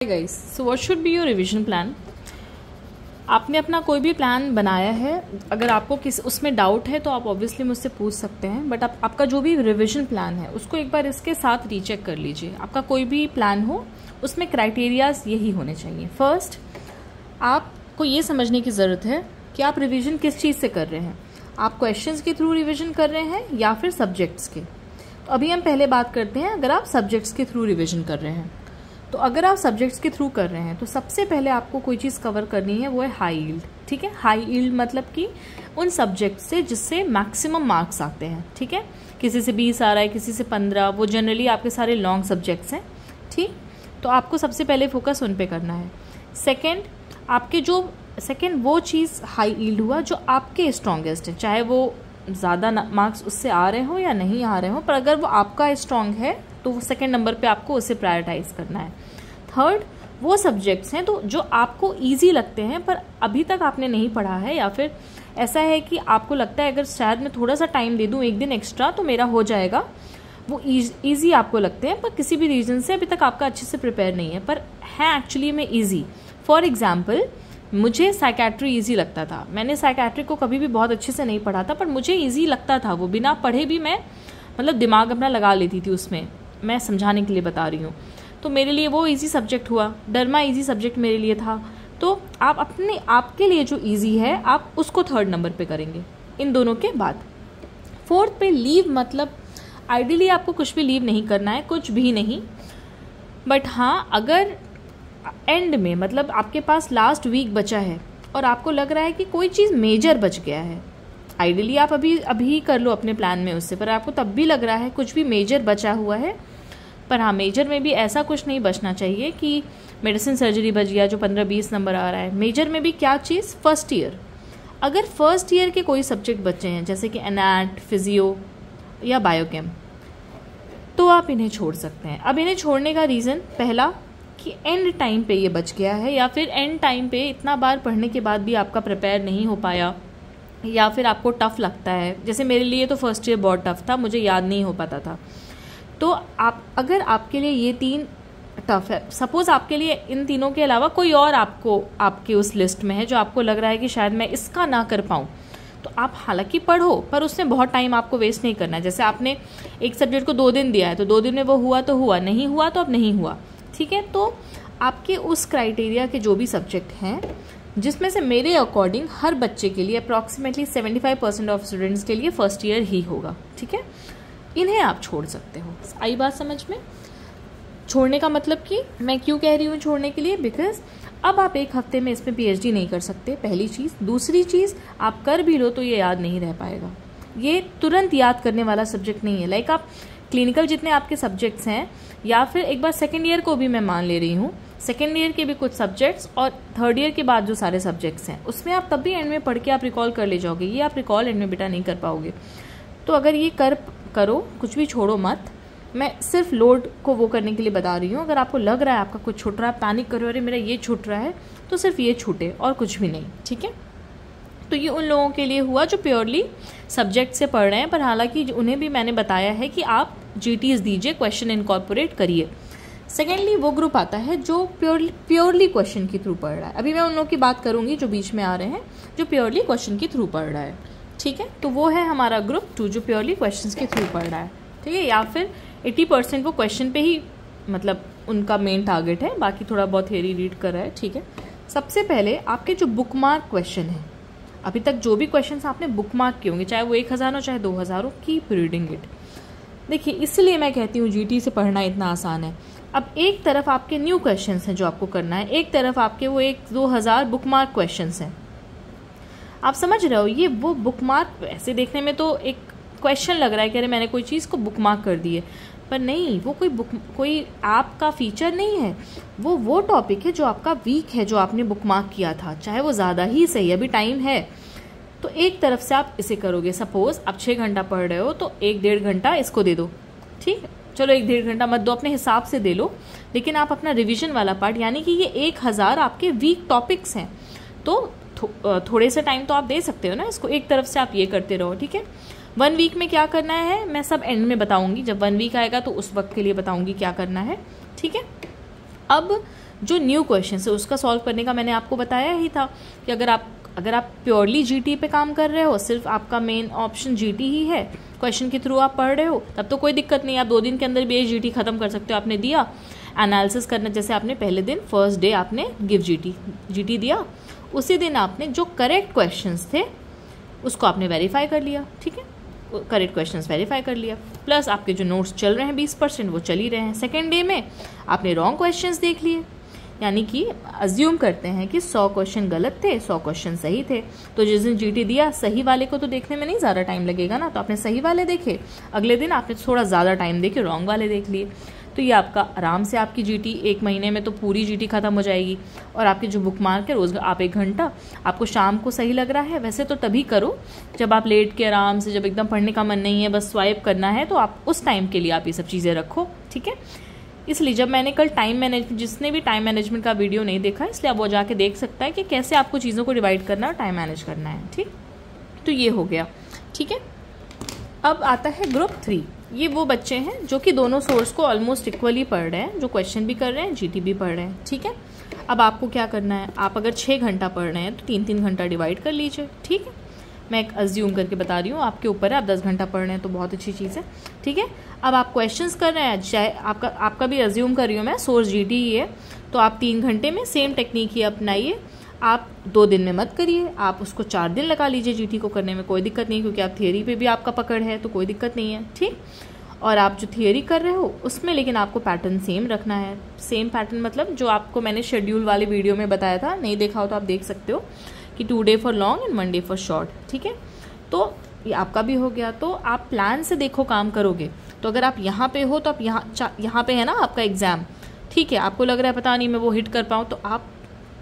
Guys, so what should be your revision plan. आपने अपना कोई भी प्लान बनाया है, अगर आपको उसमें डाउट है तो आप ऑब्वियसली मुझसे पूछ सकते हैं, बट आपका जो भी रिवीजन प्लान है उसको एक बार इसके साथ रीचेक कर लीजिए। आपका कोई भी प्लान हो उसमें क्राइटेरियाज यही होने चाहिए। फर्स्ट, आपको ये समझने की ज़रूरत है कि आप रिवीजन किस चीज़ से कर रहे हैं। आप क्वेश्चंस के थ्रू रिवीजन कर रहे हैं या फिर सब्जेक्ट्स के। तो अभी हम पहले बात करते हैं अगर आप सब्जेक्ट्स के थ्रू रिवीजन कर रहे हैं। तो अगर आप सब्जेक्ट्स के थ्रू कर रहे हैं तो सबसे पहले आपको कोई चीज़ कवर करनी है, वो है हाई यील्ड। ठीक है, हाई यील्ड मतलब कि उन सब्जेक्ट से जिससे मैक्सिमम मार्क्स आते हैं। ठीक है, किसी से 20 आ रहा है, किसी से 15, वो जनरली आपके सारे लॉन्ग सब्जेक्ट्स हैं। ठीक, तो आपको सबसे पहले फोकस उन पे करना है। सेकेंड वो चीज़ हाई यील्ड हुआ जो आपके स्ट्रॉन्गेस्ट है, चाहे वो ज़्यादा मार्क्स उससे आ रहे हो या नहीं आ रहे हो, पर अगर वो आपका स्ट्रॉन्ग है तो वो सेकेंड नंबर पे आपको उसे प्रायोरिटाइज करना है। थर्ड, वो सब्जेक्ट्स हैं तो जो आपको इजी लगते हैं पर अभी तक आपने नहीं पढ़ा है, या फिर ऐसा है कि आपको लगता है अगर शायद मैं थोड़ा सा टाइम दे दूं, एक दिन एक्स्ट्रा, तो मेरा हो जाएगा। वो इजी आपको लगते हैं पर किसी भी रीजन से अभी तक आपका अच्छे से प्रिपेयर नहीं है, पर है एक्चुअली में ईजी। फॉर एग्जाम्पल, मुझे साइकेट्री ईजी लगता था। मैंने साइकेट्री को कभी भी बहुत अच्छे से नहीं पढ़ा था, पर मुझे ईजी लगता था वो। बिना पढ़े भी मैं मतलब दिमाग अपना लगा लेती थी उसमें, मैं समझाने के लिए बता रही हूँ। तो मेरे लिए वो इजी सब्जेक्ट हुआ। डरमा इजी सब्जेक्ट मेरे लिए था। तो आप आपके लिए जो इजी है आप उसको थर्ड नंबर पे करेंगे इन दोनों के बाद। फोर्थ पे लीव, मतलब आइडियली आपको कुछ भी लीव नहीं करना है, कुछ भी नहीं। बट हाँ, अगर एंड में मतलब आपके पास लास्ट वीक बचा है और आपको लग रहा है कि कोई चीज़ मेजर बच गया है, आइडियली आप अभी कर लो अपने प्लान में उससे, पर आपको तब भी लग रहा है कुछ भी मेजर बचा हुआ है। पर हाँ, मेजर में भी ऐसा कुछ नहीं बचना चाहिए कि मेडिसिन सर्जरी बच गया जो 15-20 नंबर आ रहा है। मेजर में भी क्या चीज़, फर्स्ट ईयर। अगर फर्स्ट ईयर के कोई सब्जेक्ट बचे हैं जैसे कि एनाट, फिजियो या बायोकेम, तो आप इन्हें छोड़ सकते हैं। अब इन्हें छोड़ने का रीज़न पहला कि एंड टाइम पे ये बच गया है, या फिर एंड टाइम पे इतना बार पढ़ने के बाद भी आपका प्रिपेयर नहीं हो पाया, या फिर आपको टफ लगता है। जैसे मेरे लिए तो फर्स्ट ईयर बहुत टफ था, मुझे याद नहीं हो पाता था। तो अगर आपके लिए ये 3 टफ है, सपोज आपके लिए इन तीनों के अलावा कोई और आपके उस लिस्ट में है जो आपको लग रहा है कि शायद मैं इसका ना कर पाऊँ, तो आप हालांकि पढ़ो, पर उसमें बहुत टाइम आपको वेस्ट नहीं करना है। जैसे आपने एक सब्जेक्ट को 2 दिन दिया है, तो 2 दिन में वो हुआ तो हुआ, नहीं हुआ तो अब नहीं हुआ। ठीक है, तो आपके उस क्राइटेरिया के जो भी सब्जेक्ट हैं, जिसमें से मेरे अकॉर्डिंग हर बच्चे के लिए अप्रॉक्सीमेटली 75% ऑफ स्टूडेंट्स के लिए फर्स्ट ईयर ही होगा। ठीक है, इन्हें आप छोड़ सकते हो। आई बात समझ में? छोड़ने का मतलब कि मैं क्यों कह रही हूँ छोड़ने के लिए, बिकॉज अब आप एक हफ्ते में इसमें पीएचडी नहीं कर सकते, पहली चीज़। दूसरी चीज़, आप कर भी लो तो ये याद नहीं रह पाएगा। ये तुरंत याद करने वाला सब्जेक्ट नहीं है। लाइक आप क्लिनिकल जितने आपके सब्जेक्ट्स हैं, या फिर एक बार सेकेंड ईयर को भी मैं मान ले रही हूँ, सेकेंड ईयर के भी कुछ सब्जेक्ट्स और थर्ड ईयर के बाद जो सारे सब्जेक्ट्स हैं, उसमें आप तब भी एंड में पढ़ के आप रिकॉल कर ले जाओगे। ये आप रिकॉल एंड में बेटा नहीं कर पाओगे। तो अगर ये करो, कुछ भी छोड़ो मत। मैं सिर्फ लोड को वो करने के लिए बता रही हूँ। अगर आपको लग रहा है आपका कुछ छूट रहा है, पैनिक करो, अरे मेरा ये छूट रहा है, तो सिर्फ ये छूटे और कुछ भी नहीं। ठीक है, तो ये उन लोगों के लिए हुआ जो प्योरली सब्जेक्ट से पढ़ रहे हैं, पर हालांकि उन्हें भी मैंने बताया है कि आप GTs दीजिए, क्वेश्चन इनकॉर्पोरेट करिए। सेकेंडली, वो ग्रुप आता है जो प्योरली क्वेश्चन के थ्रू पढ़ रहा है। अभी मैं उन लोगों की बात करूंगी जो बीच में आ रहे हैं, जो प्योरली क्वेश्चन के थ्रू पढ़ रहा है। ठीक है, तो वो है हमारा ग्रुप 2 जो प्योरली क्वेश्चंस के थ्रू पढ़ रहा है। ठीक है, या फिर 80% वो क्वेश्चन पे ही मतलब उनका मेन टारगेट है, बाकी थोड़ा बहुत थ्योरी रीड कर रहा है। ठीक है, सबसे पहले आपके जो बुकमार्क क्वेश्चन है, अभी तक जो भी क्वेश्चंस आपने बुकमार्क किए होंगे, चाहे वो 1000 हो चाहे 2000 हो, कीप रीडिंग इट। देखिए, इसलिए मैं कहती हूँ GT से पढ़ना इतना आसान है। अब एक तरफ आपके न्यू क्वेश्चंस हैं जो आपको करना है, एक तरफ आपके वो 1-2000 बुकमार्क क्वेश्चंस हैं। आप समझ रहे हो, ये वो बुकमार्क ऐसे देखने में तो एक क्वेश्चन लग रहा है कि अरे मैंने कोई चीज़ को बुकमार्क कर दी है, पर नहीं, वो कोई आपका फीचर नहीं है। वो टॉपिक है जो आपका वीक है, जो आपने बुकमार्क किया था, चाहे वो ज़्यादा ही सही, अभी टाइम है। तो एक तरफ से आप इसे करोगे। सपोज आप 6 घंटा पढ़ रहे हो तो 1-1.5 घंटा इसको दे दो। ठीक है, चलो 1-1.5 घंटा मत दो, अपने हिसाब से दे लो, लेकिन आप अपना रिवीजन वाला पार्ट, यानी कि ये 1000 आपके वीक टॉपिक्स हैं, तो थोड़े से टाइम तो आप दे सकते हो ना इसको। एक तरफ से आप ये करते रहो। ठीक है, 1 वीक में क्या करना है मैं सब एंड में बताऊंगी, जब 1 वीक आएगा तो उस वक्त के लिए बताऊंगी क्या करना है। ठीक है, अब जो न्यू क्वेश्चन है उसका सॉल्व करने का मैंने आपको बताया ही था कि अगर आप प्योरली जीटी पे काम कर रहे हो, सिर्फ आपका मेन ऑप्शन जीटी ही है, क्वेश्चन के थ्रू आप पढ़ रहे हो, तब तो कोई दिक्कत नहीं, आप 2 दिन के अंदर भी जीटी खत्म कर सकते हो। आपने दिया एनालिसिस करना, जैसे आपने पहले दिन फर्स्ट डे आपने गिव जीटी दिया, उसी दिन आपने जो करेक्ट क्वेश्चंस थे उसको आपने वेरीफाई कर लिया, ठीक है, करेक्ट क्वेश्चंस वेरीफाई कर लिया, प्लस आपके जो नोट्स चल रहे हैं 20% वो चल ही रहे हैं। सेकेंड डे में आपने रॉन्ग क्वेश्चंस देख लिए, यानी कि अज्यूम करते हैं कि 100 क्वेश्चन गलत थे, 100 क्वेश्चन सही थे, तो जिस दिन जीटी दिया सही वाले को तो देखने में नहीं ज़्यादा टाइम लगेगा ना, तो आपने सही वाले देखे, अगले दिन आपने थोड़ा ज़्यादा टाइम देके रॉन्ग वाले देख लिए, तो ये आपका आराम से आपकी जीटी 1 महीने में तो पूरी जीटी खत्म हो जाएगी। और आपकी जो बुक मार्क है रोज़ आप 1 घंटा, आपको शाम को सही लग रहा है, वैसे तो तभी करो जब आप लेट के आराम से, जब एकदम पढ़ने का मन नहीं है, बस स्वाइप करना है, तो आप उस टाइम के लिए आप ये सब चीज़ें रखो, ठीक है। इसलिए जब मैंने कल टाइम मैनेजमेंट, जिसने भी टाइम मैनेजमेंट का वीडियो नहीं देखा, इसलिए आप वो जाके देख सकता है कि कैसे आपको चीज़ों को डिवाइड करना और टाइम मैनेज करना है, ठीक। तो ये हो गया, ठीक है। अब आता है ग्रुप 3। ये वो बच्चे हैं जो कि दोनों सोर्स को ऑलमोस्ट इक्वली पढ़ रहे हैं, जो क्वेश्चन भी कर रहे हैं, जीटी भी पढ़ रहे हैं, ठीक है। अब आपको क्या करना है, आप अगर 6 घंटा पढ़ रहे हैं तो 3-3 घंटा डिवाइड कर लीजिए, ठीक है। मैं एक अज्यूम करके बता रही हूँ, आपके ऊपर है, आप 10 घंटा पढ़ रहे हैं तो बहुत अच्छी चीज़ है, ठीक है। अब आप क्वेश्चंस कर रहे हैं, चाहे आपका भी अज्यूम कर रही हूँ मैं, सोर्स जीटी ही है, तो आप 3 घंटे में सेम टेक्निक ही अपनाइए। आप 2 दिन में मत करिए, आप उसको 4 दिन लगा लीजिए जीटी को करने में, कोई दिक्कत नहीं, क्योंकि आप थियरी पे भी आपका पकड़ है तो कोई दिक्कत नहीं है, ठीक। और आप जो थियरी कर रहे हो उसमें लेकिन आपको पैटर्न सेम रखना है। सेम पैटर्न मतलब जो आपको मैंने शेड्यूल वाले वीडियो में बताया था, नहीं देखा हो तो आप देख सकते हो कि 2 day for long and 1 day for short, ठीक है। तो ये आपका भी हो गया, तो आप प्लान से देखो काम करोगे। तो अगर आप यहाँ पे हो तो आप यहाँ पे है ना आपका एग्जाम, ठीक है, आपको लग रहा है पता नहीं मैं वो हिट कर पाऊँ, तो आप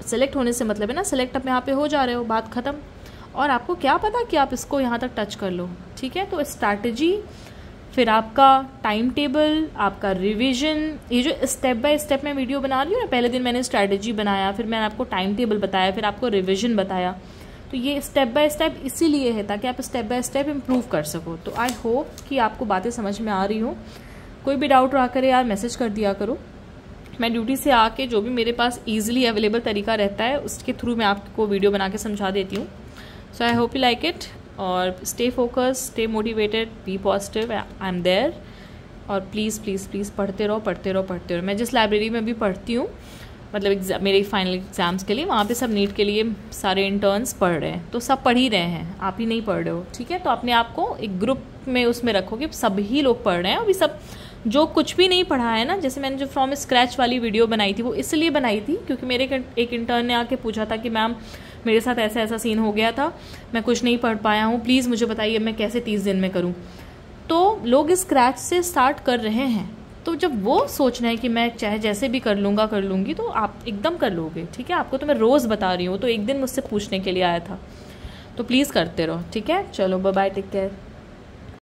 सेलेक्ट होने से मतलब है ना, सेलेक्ट आप यहाँ पे हो जा रहे हो, बात खत्म। और आपको क्या पता कि आप इसको यहाँ तक टच कर लो, ठीक है। तो स्ट्रैटेजी, फिर आपका टाइम टेबल, आपका रिवीजन, ये जो स्टेप बाय स्टेप मैं वीडियो बना रही हूँ ना, पहले दिन मैंने स्ट्रैटेजी बनाया, फिर मैंने आपको टाइम टेबल बताया, फिर आपको रिवीजन बताया, तो ये स्टेप बाय स्टेप इसीलिए है ताकि आप स्टेप बाय स्टेप इम्प्रूव कर सको। तो आई होप कि आपको बातें समझ में आ रही हो। कोई भी डाउट रहा करे यार मैसेज कर दिया करो, मैं ड्यूटी से आके जो भी मेरे पास ईजिली अवेलेबल तरीका रहता है उसके थ्रू मैं आपको वीडियो बना के समझा देती हूँ। So I hope you like it, और stay focus, stay motivated, be positive, I am there. और प्लीज़ प्लीज़ प्लीज़ पढ़ते रहो पढ़ते रहो पढ़ते रहो। मैं जिस लाइब्रेरी में भी पढ़ती हूँ, मतलब मेरे फाइनल एग्जाम्स के लिए, वहाँ पे सब नीट के लिए सारे इंटर्न्स पढ़ रहे हैं, तो सब पढ़ ही रहे हैं, आप ही नहीं पढ़ रहे हो, ठीक है। तो अपने आप को एक ग्रुप में उसमें रखो कि सभी लोग पढ़ रहे हैं। अभी सब जो कुछ भी नहीं पढ़ा है ना, जैसे मैंने जो फ्रॉम स्क्रैच वाली वीडियो बनाई थी वो इसलिए बनाई थी क्योंकि मेरे एक इंटर्न ने आके पूछा था कि मैम मेरे साथ ऐसा ऐसा सीन हो गया था, मैं कुछ नहीं पढ़ पाया हूँ, प्लीज़ मुझे बताइए मैं कैसे 30 दिन में करूँ। तो लोग स्क्रैच से स्टार्ट कर रहे हैं, तो जब वो सोचना है कि मैं चाहे जैसे भी कर लूँगी, तो आप एकदम कर लोगे, ठीक है। आपको तो मैं रोज़ बता रही हूँ, तो एक दिन मुझसे पूछने के लिए आया था, तो प्लीज़ करते रहो, ठीक है। चलो बाय बाय, टेक केयर।